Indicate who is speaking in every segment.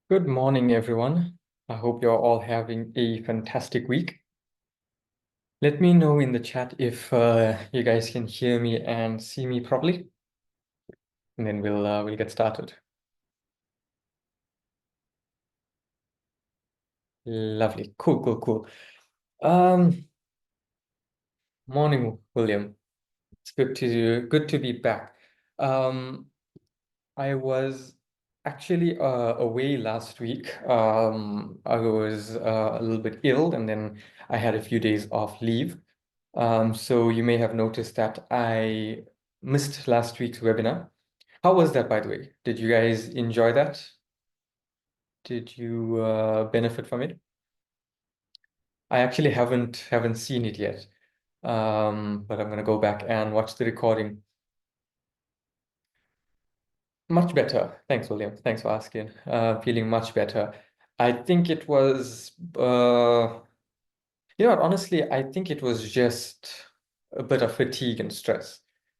Speaker 1: Good morning, everyone. I hope you're all having a fantastic week. Let me know in the chat if you guys can hear me and see me properly, and then we'll get started. Lovely. Cool, cool, cool. Um, Morning, William. It's good to be back. Um, I was actually away last week. I was a little bit ill, and then I had a few days off leave. So you may have noticed that I missed last week's webinar. How was that, by the way? Did you guys enjoy that? Did you benefit from it? I actually haven't seen it yet, but I'm gonna go back and watch the recording. Much better. Thanks, William. Thanks for asking. Feeling much better. I think it was, you know what, honestly, I think it was just a bit of fatigue and stress.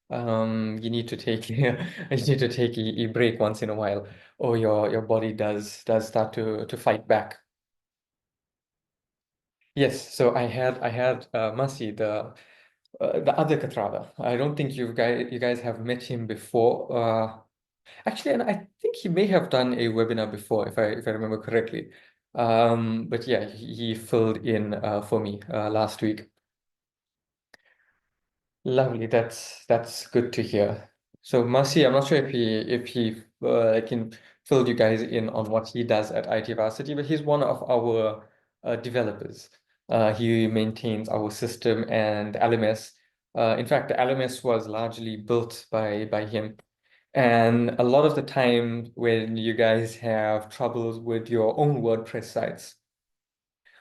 Speaker 1: You need to take you need to take a break once in a while, or your body does start to fight back. Yes, so I had Masi, the other Katrada. I don't think you guys have met him before. Actually, and I think he may have done a webinar before, if I remember correctly. But yeah, he filled in for me last week. Lovely. That's good to hear. So Masi, I'm not sure if he can fill you guys in on what he does at IT Varsity, but he's one of our developers. He maintains our system and LMS. In fact, the LMS was largely built by him. And a lot of the time when you guys have troubles with your own WordPress sites,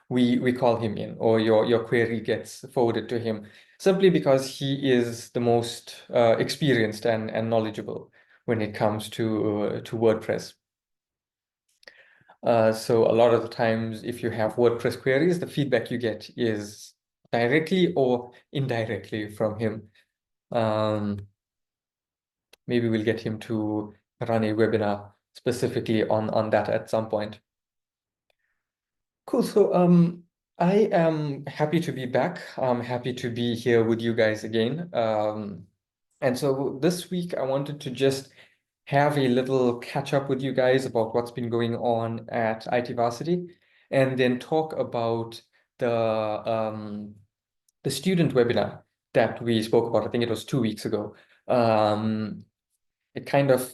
Speaker 1: we call him in, or your query gets forwarded to him, simply because he is the most experienced and knowledgeable when it comes to WordPress. So a lot of the times, if you have WordPress queries, the feedback you get is directly or indirectly from him. Um, Maybe we'll get him to run a webinar specifically on that at some point. Cool. So I am happy to be back. I'm happy to be here with you guys again. And so this week I wanted to just have a little catch up with you guys about what's been going on at IT Varsity, and then talk about the the student webinar that we spoke about. I think it was 2 weeks ago. It kind of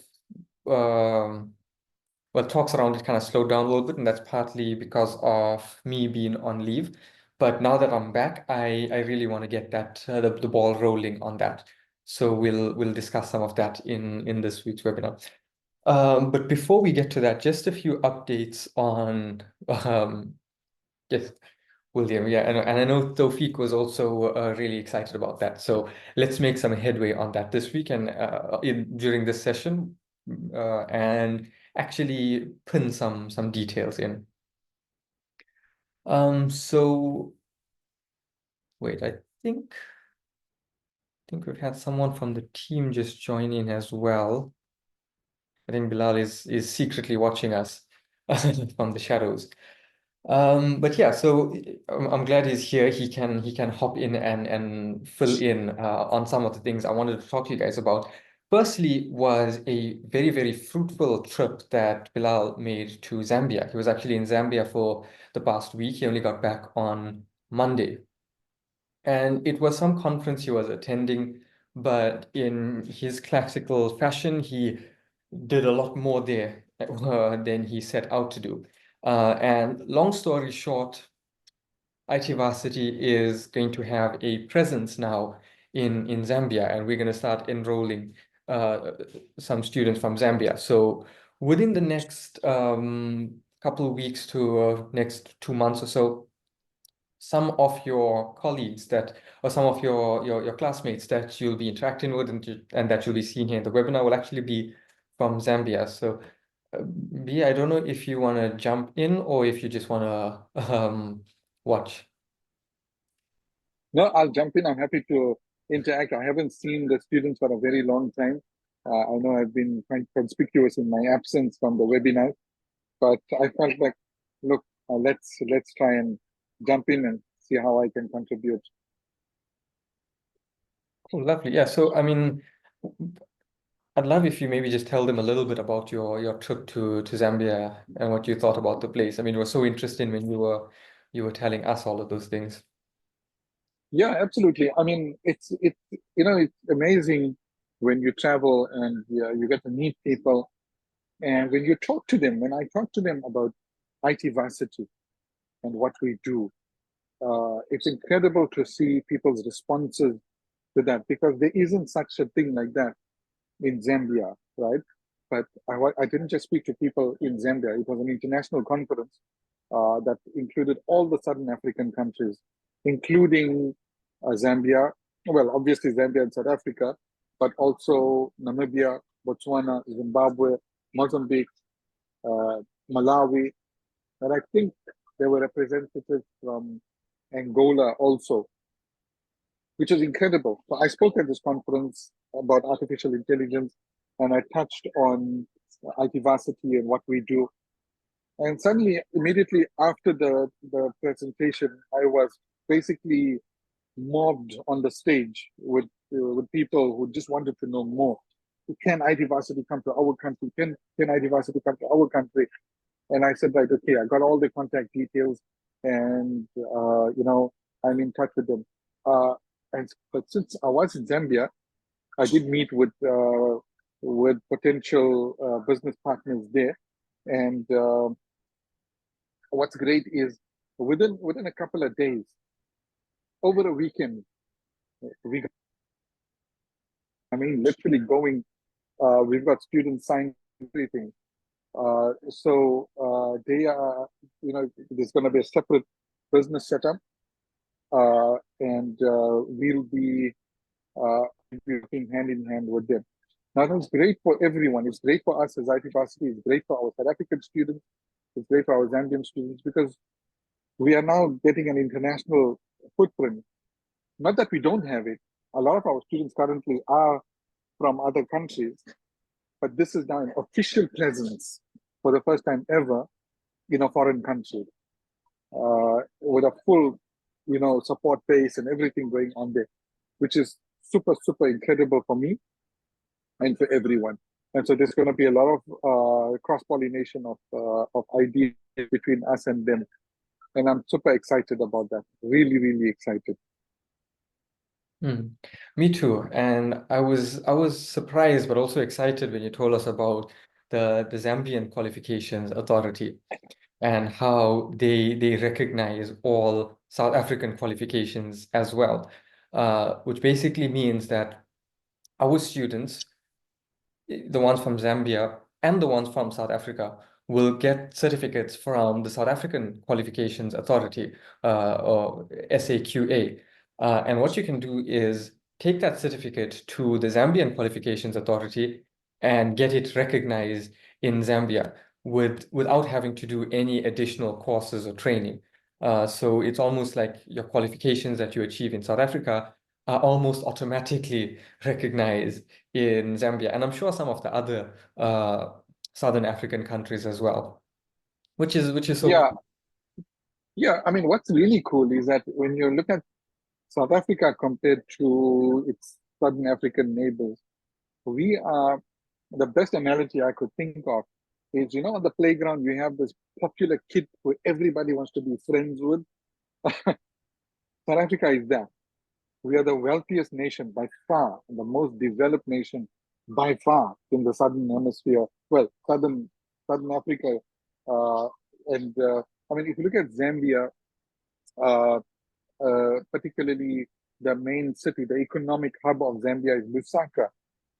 Speaker 1: um well, talks around it kind of slowed down a little bit, and that's partly because of me being on leave. But now that I'm back, I really want to get that the ball rolling on that. So we'll discuss some of that in this week's webinar. But before we get to that, just a few updates on yes, William. Yeah, and I know Tofiek was also really excited about that. So let's make some headway on that this week and during this session, and actually pin some details in. So wait, I think we've had someone from the team just join in as well. I think Bilal is secretly watching us from the shadows. But yeah, so I'm glad he's here. He can hop in and fill in on some of the things I wanted to talk to you guys about. Firstly, was a very fruitful trip that Bilal made to Zambia. He was actually in Zambia for the past week. He only got back on Monday. And it was some conference he was attending, but in his classical fashion, he did a lot more there than he set out to do. And long story short, IT Varsity is going to have a presence now in Zambia, and we're going to start enrolling uh, some students from Zambia. So within the next couple of weeks to next 2 months or so, some of your colleagues or some of your classmates that you'll be interacting with and that you'll be seeing here in the webinar will actually be from Zambia. So, B, I don't know if you want to jump in or if you just want to watch.
Speaker 2: No, I'll jump in. I'm happy to interact. I haven't seen the students for a very long time. I know I've been quite conspicuous in my absence from the webinar. but I felt like, look, let's try and jump in and see how I can contribute.
Speaker 1: Oh, lovely. Yeah. So, I mean, I'd love if you maybe just tell them a little bit about your trip to Zambia and what you thought about the place. I mean, it was so interesting when you were telling us all of those things.
Speaker 2: Yeah, absolutely. I mean, it's amazing when you travel and you get to meet people, and when you talk to them. When I talk to them about IT Varsity and what we do, it's incredible to see people's responses to that, because there isn't such a thing like that in Zambia, right? But I didn't just speak to people in Zambia. It was an international conference that included all the Southern African countries, including Zambia. Well, obviously Zambia and South Africa, but also Namibia, Botswana, Zimbabwe, Mozambique, uh, Malawi, and I think there were representatives from Angola also, which is incredible. So I spoke at this conference about artificial intelligence, and I touched on IT Varsity and what we do. And suddenly, immediately after the presentation, I was basically mobbed on the stage with people who just wanted to know more. Can IT Varsity come to our country? Can IT Varsity come to our country? And I said, right, okay, I got all the contact details, and I'm in touch with them. But since I was in Zambia, I did meet with potential business partners there, and what's great is within a couple of days, over a weekend, we I mean literally going. We've got students signing everything. They are, there's going to be a separate business setup, and we'll be working hand in hand with them. Now, that's great for everyone. It's great for us as IT Varsity. It's great for our South African students. It's great for our Zambian students, because we are now getting an international footprint. Not that we don't have it. A lot of our students currently are from other countries, but this is now an official presence for the first time ever in a foreign country, with a full, support base and everything going on there, which is super, super incredible for me and for everyone. And so there's going to be a lot of cross-pollination of ideas between us and them. And I'm super excited about that. Really, really excited.
Speaker 1: Mm. Me too. And I was surprised but also excited when you told us about the Zambian Qualifications Authority and how they recognize all South African qualifications as well, which basically means that our students, the ones from Zambia and the ones from South Africa, will get certificates from the South African Qualifications Authority, or SAQA. And what you can do is take that certificate to the Zambian Qualifications Authority and get it recognized in Zambia without having to do any additional courses or training. So it's almost like your qualifications that you achieve in South Africa are almost automatically recognized in Zambia, and I'm sure some of the other Southern African countries as well, which is so
Speaker 2: Yeah,
Speaker 1: cool.
Speaker 2: yeah. I mean, what's really cool is that when you look at South Africa compared to its Southern African neighbors, we are the best analogy I could think of is, on the playground, you have this popular kid who everybody wants to be friends with. South Africa is that. We are the wealthiest nation by far, and the most developed nation by far in the southern hemisphere. Well, southern Africa, uh, and I mean, if you look at Zambia, uh, particularly the main city, the economic hub of Zambia is Lusaka,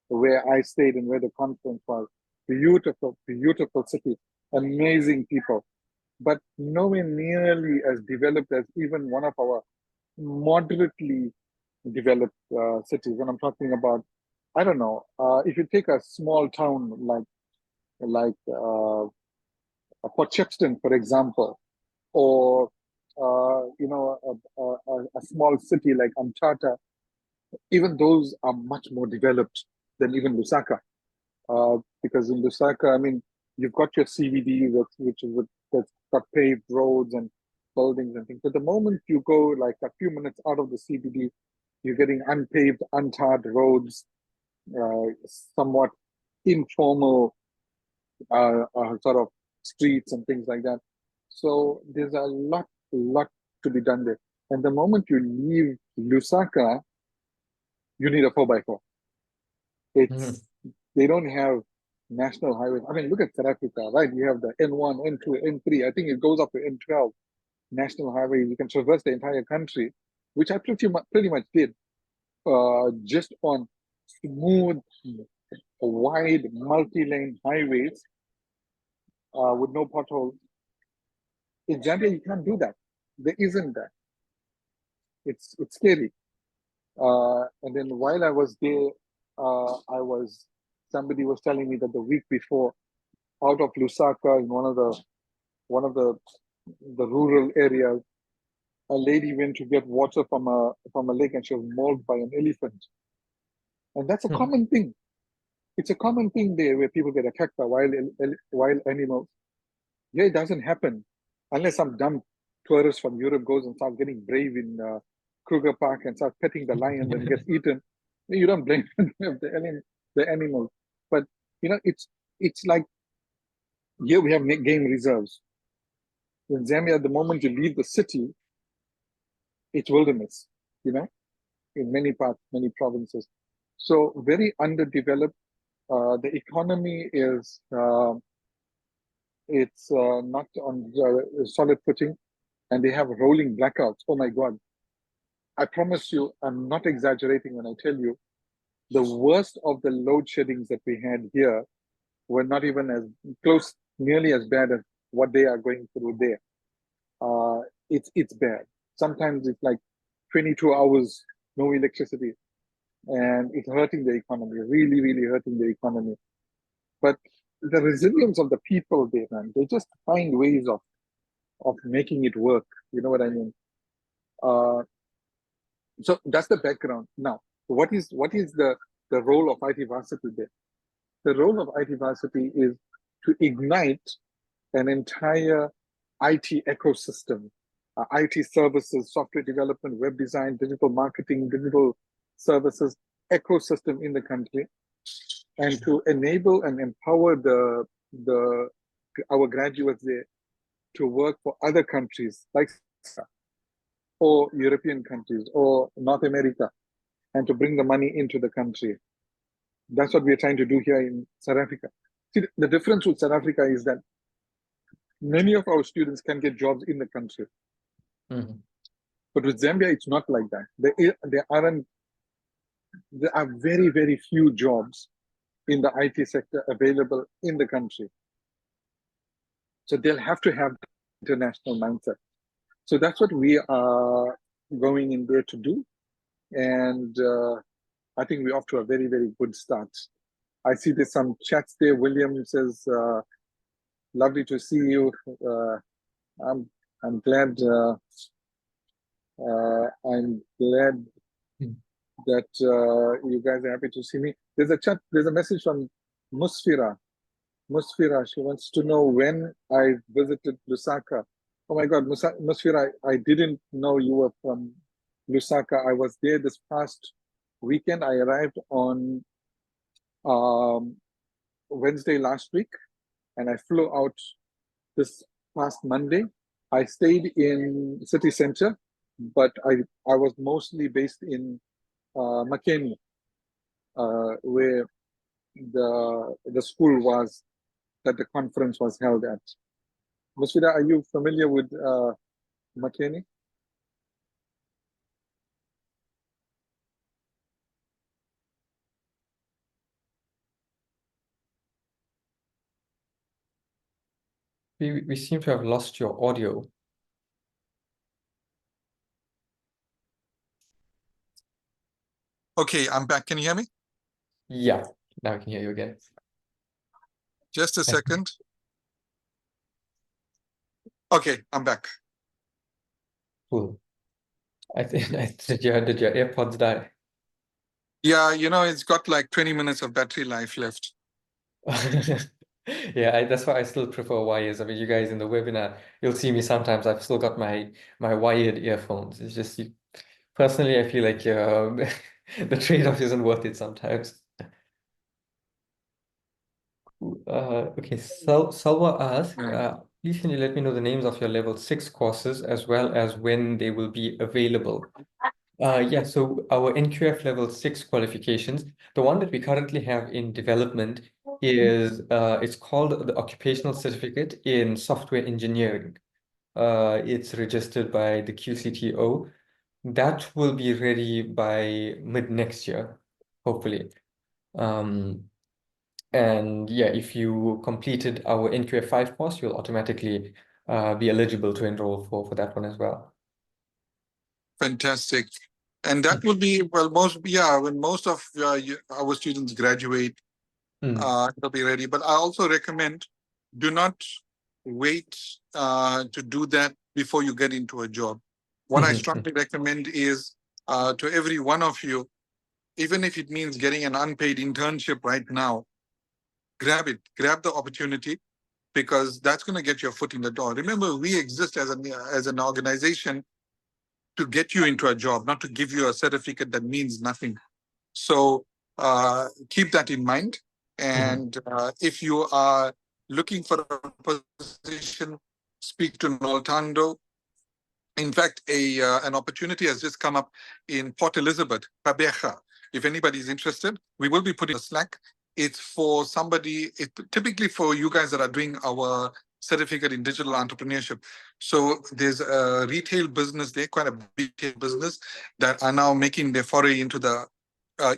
Speaker 2: where I stayed and where the conference was. Beautiful, beautiful city, amazing people, but nowhere nearly as developed as even one of our moderately developed cities. And I'm talking about, I don't know, if you take a small town like Port Shepstone, for example, or a small city like Amtata, even those are much more developed than even Lusaka. Because in Lusaka, I mean, you've got your CBD, that's got paved roads and buildings and things. But the moment you go like a few minutes out of the CBD, you're getting unpaved, untarred roads, somewhat informal sort of streets and things like that. So there's a lot to be done there. And the moment you leave Lusaka, you need a 4x4.
Speaker 1: Mhm.
Speaker 2: It's They don't have national highways. I mean, look at South Africa, right? You have the N1, N2, N3. I think it goes up to N12 national highways. You can traverse the entire country, which I pretty much did, just on smooth, wide, multi-lane highways with no potholes. In Zambia, you can't do that. There isn't that. It's scary. And then while I was there, somebody was telling me that the week before, out of Lusaka, in one of the rural areas, a lady went to get water from a lake, and she was mauled by an elephant. And that's a
Speaker 1: Mhm.
Speaker 2: common thing. It's a common thing there where people get attacked by wild animals. Yeah, it doesn't happen unless some dumb tourist from Europe goes and starts getting brave in Kruger Park and starts petting the lion and gets eaten. You don't blame the animals. But it's like here we have game reserves. In Zambia, the moment you leave the city, it's wilderness. You know, in many parts, many provinces. So very underdeveloped. The economy is it's not on solid footing, and they have rolling blackouts. Oh my God! I promise you, I'm not exaggerating when I tell you, the worst of the load sheddings that we had here were not even as close, nearly as bad as what they are going through there. It's bad. Sometimes it's like 22 hours no electricity, and it's hurting the economy, really, really hurting the economy. But the resilience of the people there, man, they just find ways of making it work. You know what I mean? Uh, so that's the background. Now, what is the role of IT Varsity there? The role of IT Varsity is to ignite an entire IT ecosystem, IT services, software development, web design, digital marketing, digital services ecosystem in the country, and to enable and empower the our graduates there to work for other countries like or European countries or North America, and to bring the money into the country. That's what we're trying to do here in South Africa. See, the difference with South Africa is that many of our students can get jobs in the country.
Speaker 1: Mhm.
Speaker 2: But with Zambia, it's not like that. There are very, very few jobs in the IT sector available in the country. So they'll have to have international mindset. So that's what we are going in there to do. And I think we're off to a very, very good start. I see there's some chats there. William says, lovely to see you. I'm I'm glad I'm glad
Speaker 1: Mhm.
Speaker 2: that you guys are happy to see me. There's a message from Musfira. Musfira, she wants to know when I visited Lusaka. Oh my God, Musfira, I didn't know you were from Lusaka. I was there this past weekend. I arrived on um, Wednesday last week, and I flew out this past Monday. I stayed in city center, but I was mostly based in Makeni, where the school was that the conference was held at. Musfida, are you familiar with Makeni?
Speaker 1: We seem to have lost your audio.
Speaker 2: Okay, I'm back. Can you hear me?
Speaker 1: Yeah, now I can hear you again.
Speaker 2: Just a second. Okay, I'm back.
Speaker 1: Cool. I think did your AirPods die?
Speaker 2: Yeah, it's got like 20 minutes of battery life left.
Speaker 1: Yeah, that's why I still prefer wires. I mean, you guys in the webinar, you'll see me sometimes. I've still got my wired earphones. It's just personally, I feel like the trade-off isn't worth it sometimes. Okay, Salwa asked,
Speaker 2: Yeah.
Speaker 1: please can you let me know the names of your level 6 courses as well as when they will be available? Yeah, so our NQF level 6 qualifications, the one that we currently have in development is it's called the Occupational Certificate in Software Engineering. It's registered by the QCTO. That will be ready by mid next year, hopefully. Um, and yeah, if you completed our NQF 5 course, you'll automatically be eligible to enroll for that one as well.
Speaker 3: Fantastic. And that will be, well, when most of our students graduate,
Speaker 1: Mm.
Speaker 3: it'll be ready. But I also recommend do not wait to do that before you get into a job. What I strongly recommend is to every one of you, even if it means getting an unpaid internship right now, grab it, grab the opportunity, because that's going to get your foot in the door. Remember, we exist as an organization to get you into a job, not to give you a certificate that means nothing. So keep that in mind. And if you are looking for a position, speak to Noltando. In fact, an opportunity has just come up in Port Elizabeth, Pabeja. If anybody is interested, we will be putting a Slack. It's for somebody, typically for you guys that are doing our certificate in digital entrepreneurship. So there's a retail business there, quite a big business, that are now making their foray into the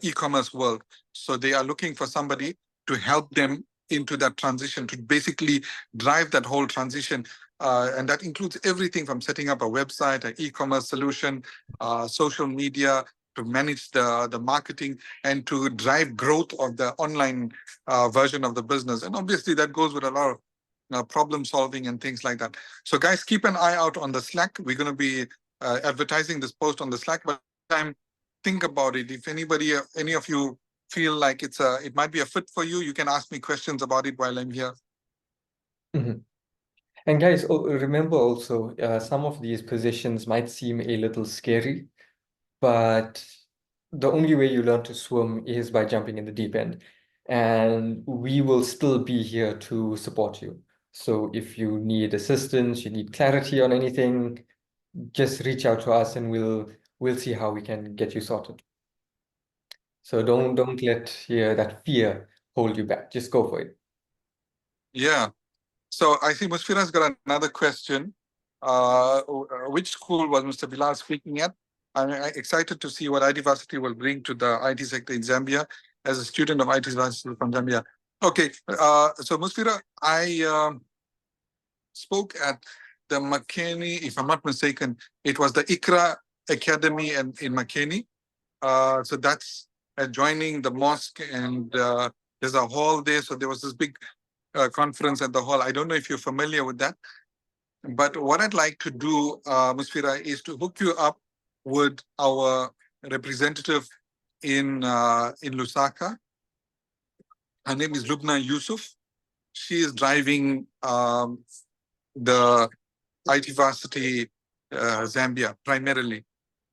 Speaker 3: e-commerce world. So they are looking for somebody to help them into that transition, to basically drive that whole transition. And that includes everything from setting up a website, an e-commerce solution, social media, to manage the marketing and to drive growth of the online version of the business. And obviously that goes with a lot of problem solving and things like that. So guys, keep an eye out on the Slack. We're going to be advertising this post on the Slack, but think about it. If any of you feel like it might be a fit for you, you can ask me questions about it while I'm here.
Speaker 1: And guys, remember also, some of these positions might seem a little scary, but the only way you learn to swim is by jumping in the deep end. And we will still be here to support you. So if you need assistance, you need clarity on anything, just reach out to us and we'll see how we can get you sorted. So don't let that fear hold you back. Just go for it.
Speaker 3: Yeah. So I see Musfira's got another question. Which school was Mr. Bilal speaking at? I'm excited to see what IT Varsity will bring to the IT sector in Zambia as a student of IT Varsity from Zambia. Okay, so Musfira, I spoke at the Makeni, if I'm not mistaken, it was the Ikra Academy in Makeni. So that's adjoining the mosque, and there's a hall there. So there was this big conference at the hall. I don't know if you're familiar with that. But what I'd like to do, Musfira, is to hook you up with our representative in Lusaka. Her name is Lubna Yusuf. She is driving the IT Varsity Zambia primarily.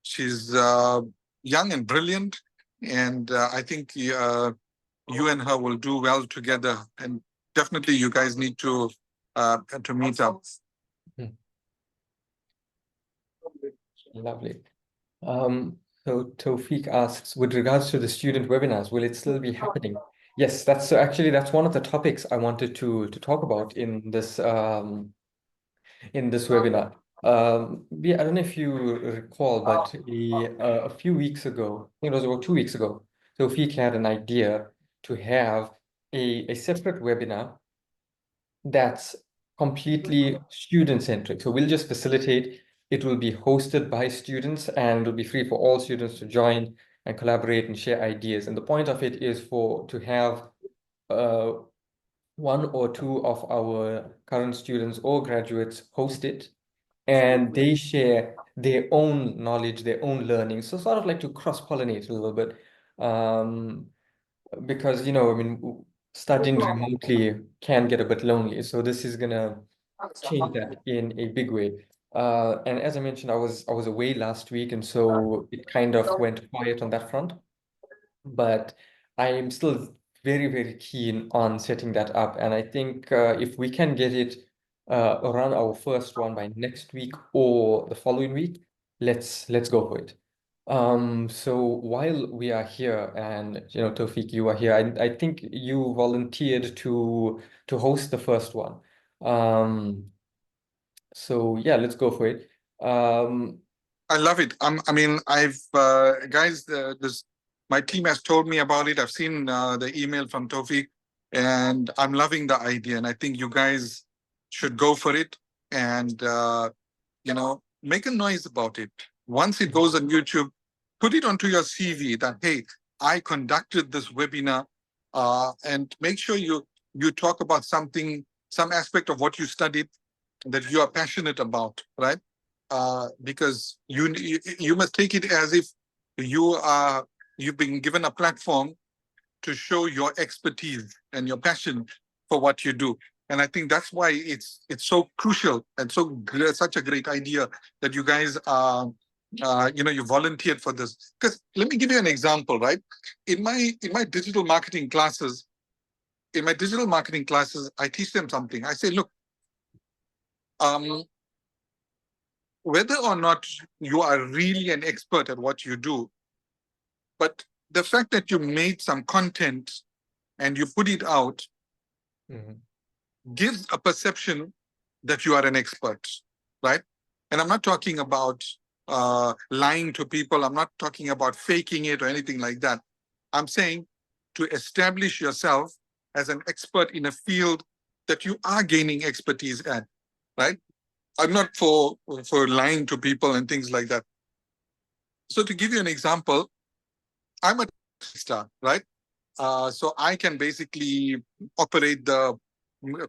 Speaker 3: She's young and brilliant, and I think you and her will do well together. And definitely, you guys need to meet up.
Speaker 1: Lovely. So Tofiek asks, with regards to the student webinars, will it still be happening? Yes, that's one of the topics I wanted to talk about in this webinar. I don't know if you recall, but a few weeks ago, I think it was about 2 weeks ago, Tofiek had an idea to have a separate webinar that's completely student-centric. So we'll just facilitate. It will be hosted by students and it'll be free for all students to join and collaborate and share ideas. And the point of it is to have uh, one or two of our current students or graduates host it, and they share their own knowledge, their own learning. So sort of like to cross-pollinate a little bit. Because, I mean, studying remotely can get a bit lonely. So this is gonna change that in a big way. And as I mentioned, I was away last week, and so it kind of went quiet on that front. But I am still very, very keen on setting that up. And I think if we can get it run our first one by next week or the following week, let's go for it. So while we are here, and Taufik, you are here, I think you volunteered to host the first one. So yeah, let's go for it.
Speaker 3: I love it. I mean, I've guys, my team has told me about it. I've seen the email from Tofik, and I'm loving the idea. And I think you guys should go for it and make a noise about it. Once it goes on YouTube, put it onto your CV that hey, I conducted this webinar, and make sure you talk about something, some aspect of what you studied that you are passionate about, right? Because you must take it as if you've been given a platform to show your expertise and your passion for what you do. And I think that's why it's so crucial and such a great idea that you guys you volunteered for this. Because let me give you an example, right? In my digital marketing classes, I teach them something. I say, look, whether or not you are really an expert at what you do, but the fact that you made some content and you put it out gives a perception that you are an expert, right? And I'm not talking about lying to people. I'm not talking about faking it or anything like that. I'm saying to establish yourself as an expert in a field that you are gaining expertise at, right? I'm not for lying to people and things like that. So to give you an example, I'm a star, right? So I can basically operate the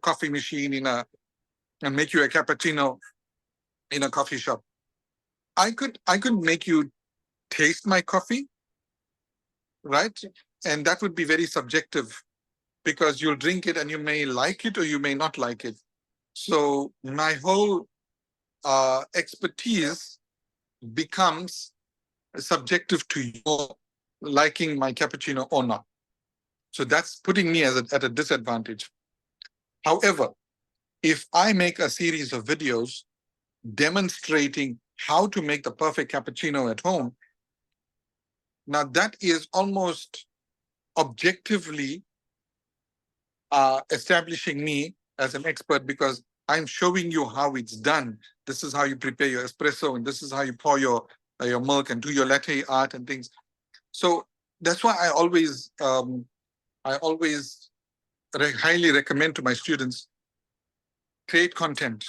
Speaker 3: coffee machine and make you a cappuccino in a coffee shop. I could make you taste my coffee, right? And that would be very subjective because you'll drink it and you may like it or you may not like it. So my whole expertise becomes subjective to your liking my cappuccino or not. So that's putting me at a disadvantage. However, if I make a series of videos demonstrating how to make the perfect cappuccino at home, now that is almost objectively establishing me as an expert because I'm showing you how it's done. This is how you prepare your espresso, and this is how you pour your milk and do your latte art and things. So that's why I always highly recommend to my students, create content.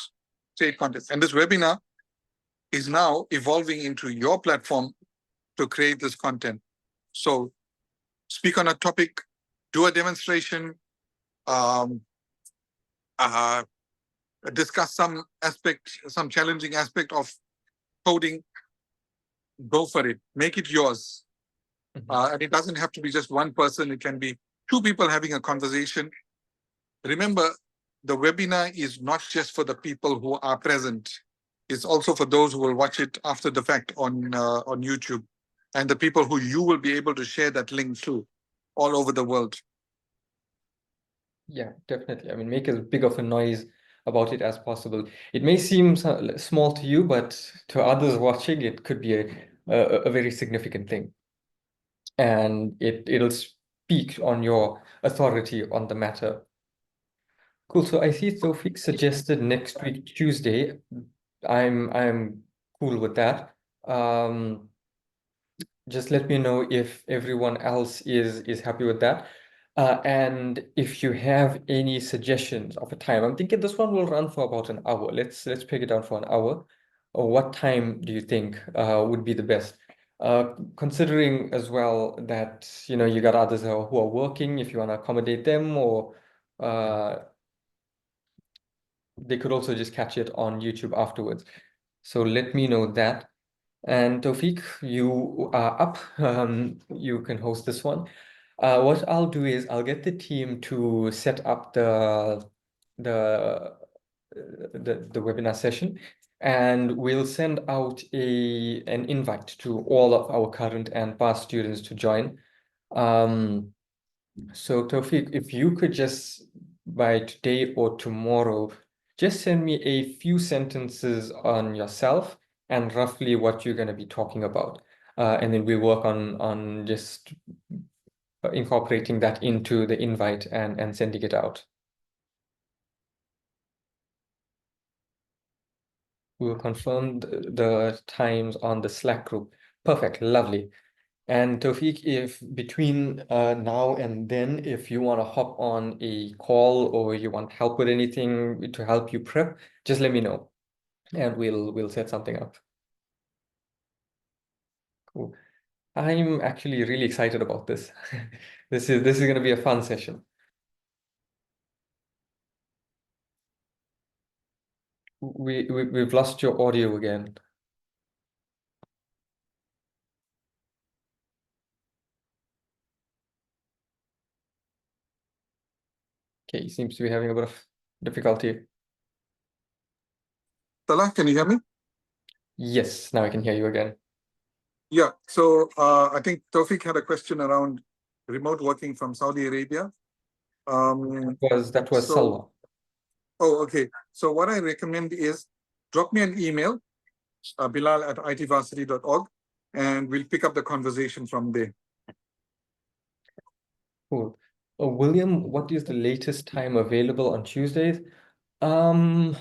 Speaker 3: And this webinar is now evolving into your platform to create this content. So speak on a topic, do a demonstration, discuss some challenging aspect of coding, go for it, make it yours. And it doesn't have to be just one person, it can be two people having a conversation. Remember, the webinar is not just for the people who are present. It's also for those who will watch it after the fact on YouTube, and the people who you will be able to share that link to all over the world.
Speaker 1: Yeah, definitely. I mean, make as big of a noise about it as possible. It may seem small to you, but to others watching, it could be a very significant thing. And it'll speak on your authority on the matter. Cool. So I see Tawfiq suggested next week, Tuesday. I'm cool with that. Just let me know if everyone else is happy with that. And if you have any suggestions of a time, I'm thinking this one will run for about an hour. Let's peg it down for an hour. Or what time do you think would be the best? Considering as well that you got others who are working, if you want to accommodate them, or they could also just catch it on YouTube afterwards. So let me know that. And Tawfiq, you are up. You can host this one. What I'll do is I'll get the team to set up the the webinar session, and we'll send out an invite to all of our current and past students to join. So Tawfiq, if you could just by today or tomorrow, just send me a few sentences on yourself and roughly what you're going to be talking about. And then we'll work on just incorporating that into the invite and sending it out. We'll confirm the times on the Slack group. Perfect, lovely. And Tawfiq, if between now and then, if you want to hop on a call or you want help with anything to help you prep, just let me know and we'll set something up. Cool. I'm actually really excited about this. This is going to be a fun session. We've lost your audio again. Okay, seems to be having a bit of difficulty.
Speaker 3: Salah, can you hear me?
Speaker 1: Yes, now I can hear you again.
Speaker 3: Yeah, so I think Tawfiq had a question around remote working from Saudi Arabia.
Speaker 1: That was
Speaker 3: so,
Speaker 1: Salwa.
Speaker 3: Oh, okay. So what I recommend is drop me an email, Bilal at itvarsity.org, and we'll pick up the conversation from there.
Speaker 1: Cool. William, what is the latest time available on Tuesdays? Look,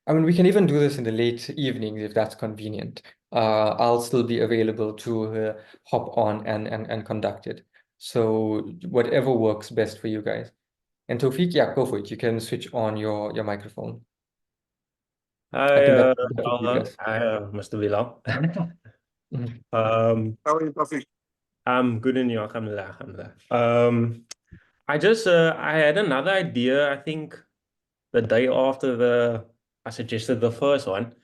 Speaker 1: I mean, we can even do this in the late evenings if that's convenient. I'll still be available to hop on and conduct it. So whatever works best for you guys. And Tawfiq, yeah, go for it. You can switch on your microphone. I think that's better for you guys.
Speaker 4: Mr. Bilal.
Speaker 1: Mhm.
Speaker 3: How are you, Tawfiq?
Speaker 4: I'm good in you, alhamdulillah, alhamdulillah. I had another idea. I think the day after I suggested the first one.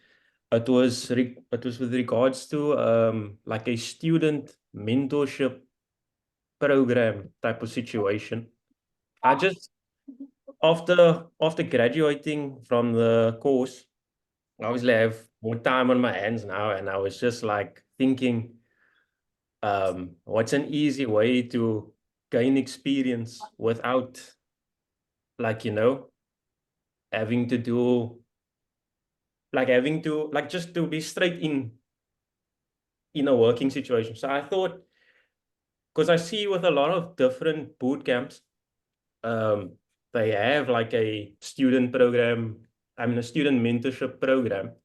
Speaker 4: It was with regards to like a student mentorship program type of situation. I just after graduating from the course, I obviously have more time on my hands now, and I was just like thinking, what's an easy way to gain experience without, like, having to do, just to be straight in a working situation. So I thought, because I see with a lot of different boot camps, they have like a student program, a student mentorship program.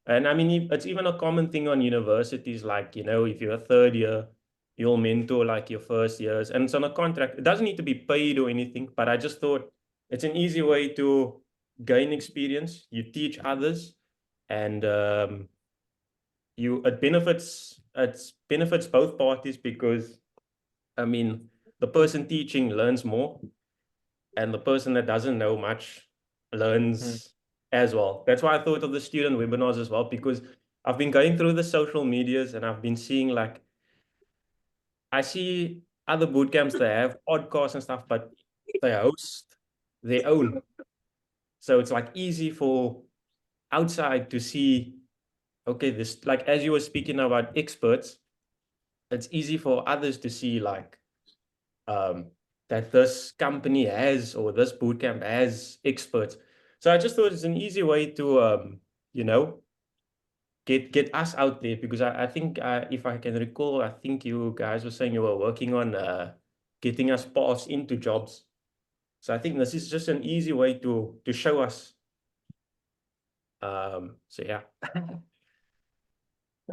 Speaker 4: And I mean, it's even a common thing on universities, like, if you're a third year, you'll mentor like your first years, and it's on a contract. It doesn't need to be paid or anything, but I just thought it's an easy way to gain experience. You teach others, and it benefits both parties, because I mean, the person teaching learns more, and the person that doesn't know much learns as well. That's why I thought of the student webinars as well, because I've been going through the social medias and I've been seeing, like, I see other boot camps, they have podcasts and stuff, but they host their own. So it's like easy for outside to see, okay, this, like, as you were speaking about experts, it's easy for others to see, like, that this company has, or this bootcamp has experts. So I just thought it's an easy way to, you know, get us out there, because I think, if I can recall, I think you guys were saying you were working on getting us paths into jobs. So I think this is just an easy way to show us. So yeah.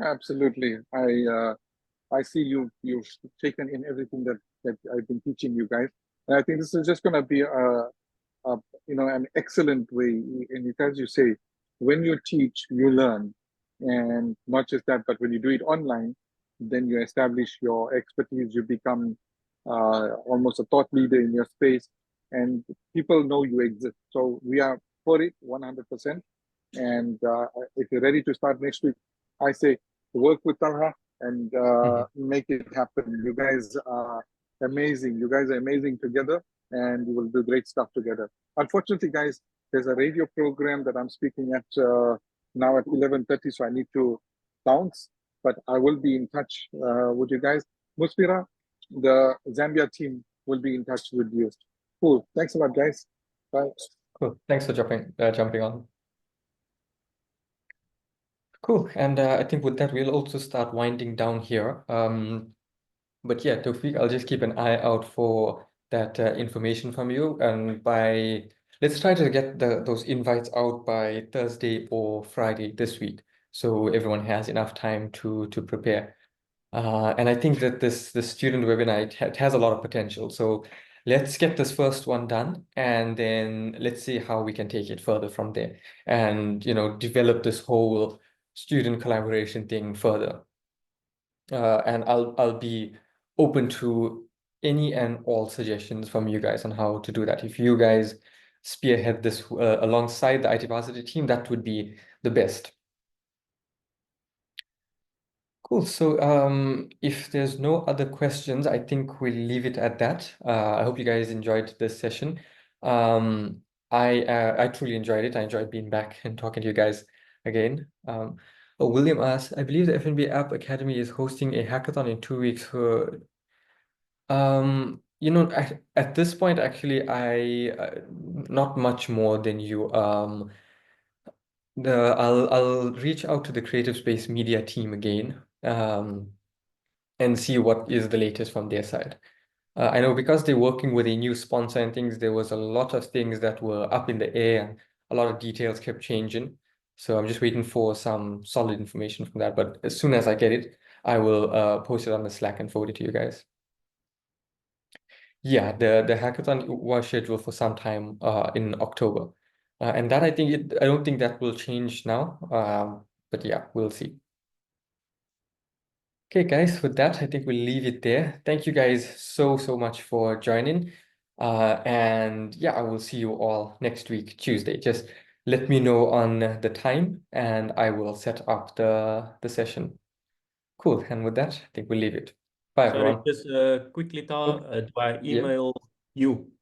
Speaker 2: Absolutely. I see you've taken in everything that I've been teaching you guys, and I think this is just going to be a an excellent way. And as you say, when you teach, you learn, and not just that, but when you do it online, then you establish your expertise. You become almost a thought leader in your space, and people know you exist. So we are for it 100%. And if you're ready to start next week, I say work with Talha, and
Speaker 1: Mhm.
Speaker 2: make it happen. You guys are amazing. You guys are amazing together, and you will do great stuff together. Unfortunately, guys, there's a radio program that I'm speaking at now at 11:30, so I need to bounce. But I will be in touch with you guys. Muspira, the Zambia team will be in touch with you. Cool. Thanks a lot, guys. Bye.
Speaker 1: Cool. Thanks for jumping on. Cool. And I think with that, we'll also start winding down here. But yeah, Tawfiq, I'll just keep an eye out for that information from you. And let's try to get those invites out by Thursday or Friday this week, so everyone has enough time to prepare. And I think that the student webinar, it has a lot of potential. So let's get this first one done, and then let's see how we can take it further from there, and develop this whole student collaboration thing further. And I'll be open to any and all suggestions from you guys on how to do that. If you guys spearhead this alongside the IT Varsity team, that would be the best. Cool. So if there's no other questions, I think we'll leave it at that. I hope you guys enjoyed this session. I truly enjoyed it. I enjoyed being back and talking to you guys again. William asked, I believe the FNB App Academy is hosting a hackathon in 2 weeks. At this point, actually, I not much more than you. I'll reach out to the Creative Space Media team again. And see what is the latest from their side. I know because they're working with a new sponsor and things, there was a lot of things that were up in the air and a lot of details kept changing. So I'm just waiting for some solid information from that. But as soon as I get it, I will post it on the Slack and forward it to you guys. Yeah, the hackathon was scheduled for some time in October. And that I don't think that will change now. But yeah, we'll see. Okay, guys, with that, I think we'll leave it there. Thank you guys so much for joining. And yeah, I will see you all next week, Tuesday. Just let me know on the time and I will set up the session. Cool. And with that, I think we'll leave it. Bye,
Speaker 4: Sorry,
Speaker 1: everyone.
Speaker 4: just quickly,
Speaker 1: Oh,
Speaker 4: do I
Speaker 1: yeah.
Speaker 4: email you?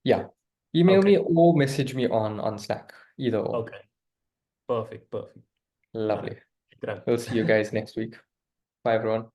Speaker 1: Yeah. Email
Speaker 4: Okay.
Speaker 1: me or message me on Slack, either or.
Speaker 4: Okay. Perfect.
Speaker 1: Lovely.
Speaker 4: Shukran.
Speaker 1: We'll see you guys next week. Bye, everyone.